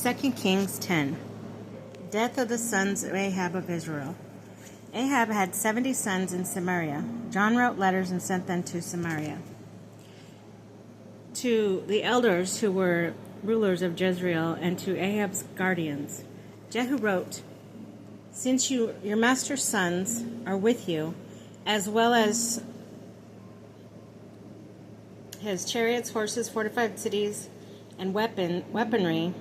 2 Kings 10. Death of the sons of Ahab of Israel. Ahab had 70 sons in Samaria. John wrote letters and sent them to Samaria, to the elders who were rulers of Jezreel, and to Ahab's guardians. Jehu wrote, "Since your master's sons are with you, as well as his chariots, horses, fortified cities, and weaponry,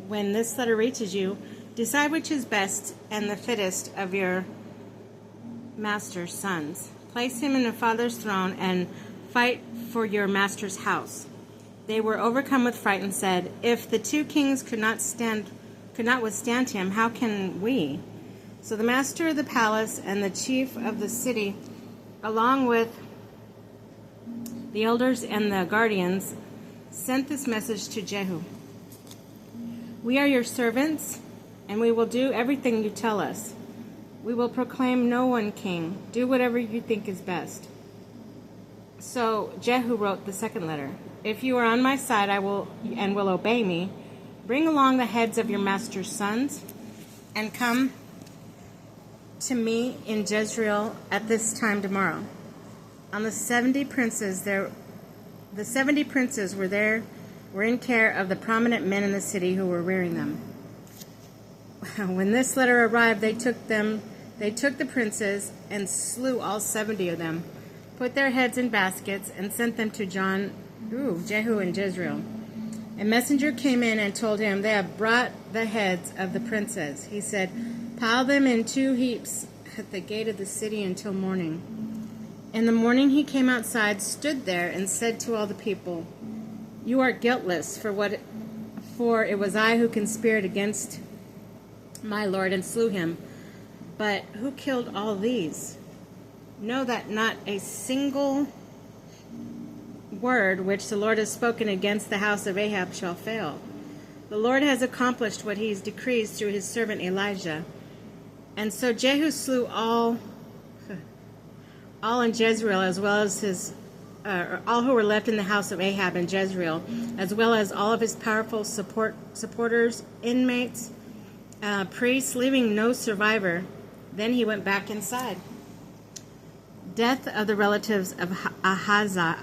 when this letter reaches you, decide which is best and the fittest of your master's sons. Place him in the father's throne and fight for your master's house." They were overcome with fright and said, "If the two kings could not withstand him, how can we?" So the master of the palace and the chief of the city, along with the elders and the guardians, sent this message to Jehu: "We are your servants, and we will do everything you tell us. We will proclaim no one king. Do whatever you think is best." So Jehu wrote the second letter: "If you are on my side, will obey me, bring along the heads of your master's sons, and come to me in Jezreel at this time tomorrow." On the 70 princes were in care of the prominent men in the city who were rearing them. When this letter arrived, they took the princes and slew all 70 of them, put their heads in baskets, and sent them to Jehu in Jezreel. A messenger came in and told him, "They have brought the heads of the princes." He said, "Pile them in 2 heaps at the gate of the city until morning." In the morning he came outside, stood there, and said to all the people, "You are guiltless, for it was I who conspired against my lord and slew him. But who killed all these? Know that not a single word which the Lord has spoken against the house of Ahab shall fail. The Lord has accomplished what he has decreed through his servant Elijah." And so Jehu slew all in Jezreel, as well as all who were left in the house of Ahab in Jezreel, as well as all of his powerful supporters, inmates, priests, leaving no survivor. Then he went back inside. Death of the relatives of Ahaziah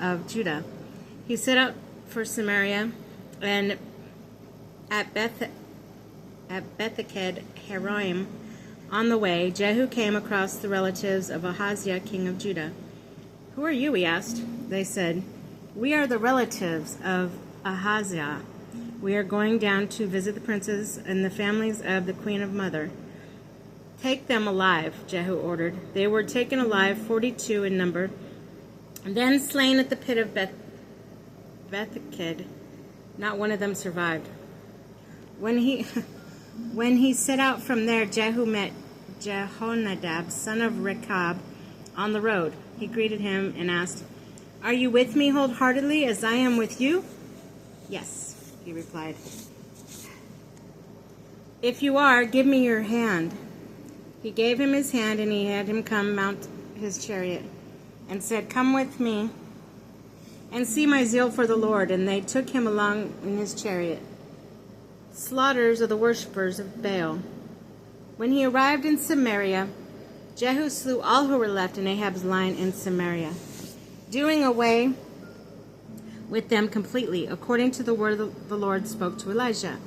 of Judah. He set out for Samaria, and at Betheked Heroim, on the way, Jehu came across the relatives of Ahaziah, king of Judah. "Who are you?" he asked. They said, "We are the relatives of Ahaziah. We are going down to visit the princes and the families of the queen of Mother." "Take them alive," Jehu ordered. They were taken alive, 42 in number, and then slain at the pit of Betheked. Not one of them survived. When he set out from there, Jehu met Jehonadab, son of Rechab, on the road. He greeted him and asked, "Are you with me wholeheartedly as I am with you?" "Yes," he replied. "If you are, give me your hand." He gave him his hand, and he had him come mount his chariot, and said, "Come with me and see my zeal for the Lord." And they took him along in his chariot. Slaughters of the worshippers of Baal. When he arrived in Samaria, Jehu slew all who were left in Ahab's line in Samaria, doing away with them completely, according to the word the Lord spoke to Elijah.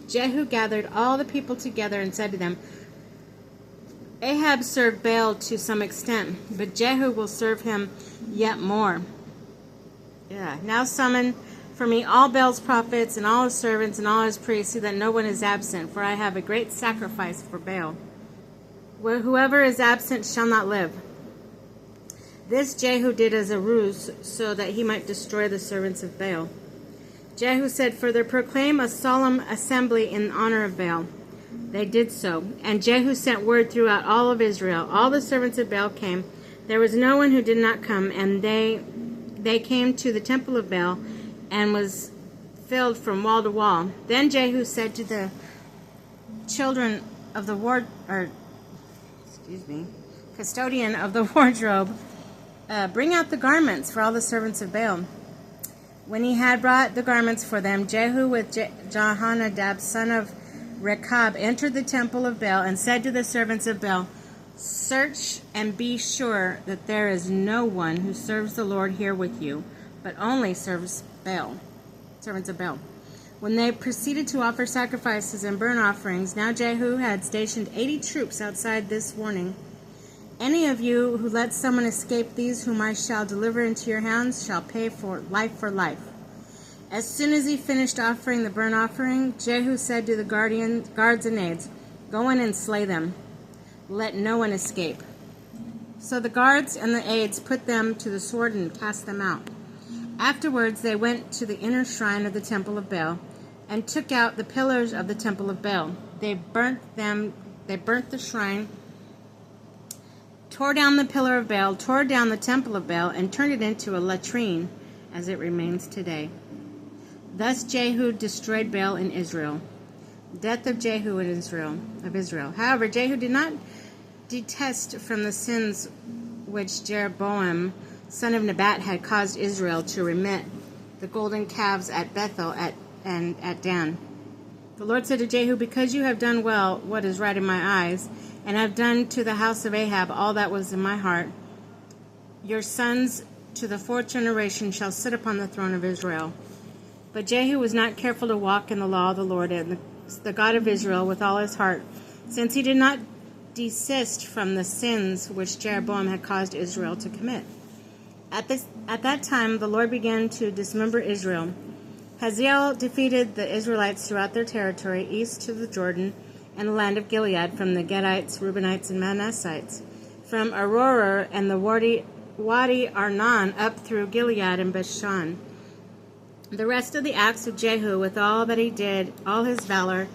Jehu gathered all the people together and said to them, "Ahab served Baal to some extent, but Jehu will serve him yet more. Now summon for me all Baal's prophets and all his servants and all his priests, so that no one is absent, for I have a great sacrifice for Baal. Whoever is absent shall not live." This Jehu did as a ruse, so that he might destroy the servants of Baal. Jehu said further, "Proclaim a solemn assembly in honor of Baal." They did so, and Jehu sent word throughout all of Israel. All the servants of Baal came. There was no one who did not come, and they came to the temple of Baal, and was filled from wall to wall. Then Jehu said to the children of the custodian of the wardrobe, "Bring out the garments for all the servants of Baal." When he had brought the garments for them, Jehu with Jehonadab, son of Rechab, entered the temple of Baal and said to the servants of Baal, "Search and be sure that there is no one who serves the Lord here with you, but only serves Baal," servants of Baal. When they proceeded to offer sacrifices and burnt offerings, now Jehu had stationed 80 troops outside this warning. "Any of you who lets someone escape these whom I shall deliver into your hands shall pay for life." As soon as he finished offering the burnt offering, Jehu said to the guards and aides, "Go in and slay them. Let no one escape." So the guards and the aides put them to the sword and cast them out. Afterwards they went to the inner shrine of the temple of Baal and took out the pillars of the temple of Baal. They burnt the shrine, tore down the pillar of Baal, tore down the temple of Baal, and turned it into a latrine, as it remains today. Thus Jehu destroyed Baal in Israel. Death of Jehu in Israel. However, Jehu did not detest from the sins which Jeroboam, son of Nebat, had caused Israel to remit, the golden calves at Bethel and at Dan. The Lord said to Jehu, "Because you have done well what is right in my eyes, and have done to the house of Ahab all that was in my heart, your sons to the fourth generation shall sit upon the throne of Israel." But Jehu was not careful to walk in the law of the Lord and the God of Israel with all his heart, since he did not desist from the sins which Jeroboam had caused Israel to commit. At that time the Lord began to dismember Israel. Hazael defeated the Israelites throughout their territory east to the Jordan and the land of Gilead, from the Gadites, Reubenites, and Manassites, from Aroer and the Wadi Arnon up through Gilead and Bashan. The rest of the acts of Jehu, with all that he did, all his valor,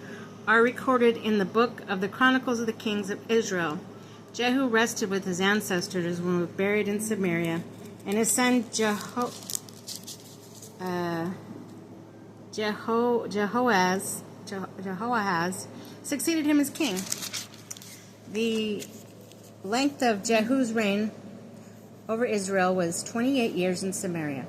are recorded in the book of the Chronicles of the Kings of Israel. Jehu rested with his ancestors when he was buried in Samaria, and his son Jehoahaz succeeded him as king. The length of Jehu's reign over Israel was 28 years in Samaria.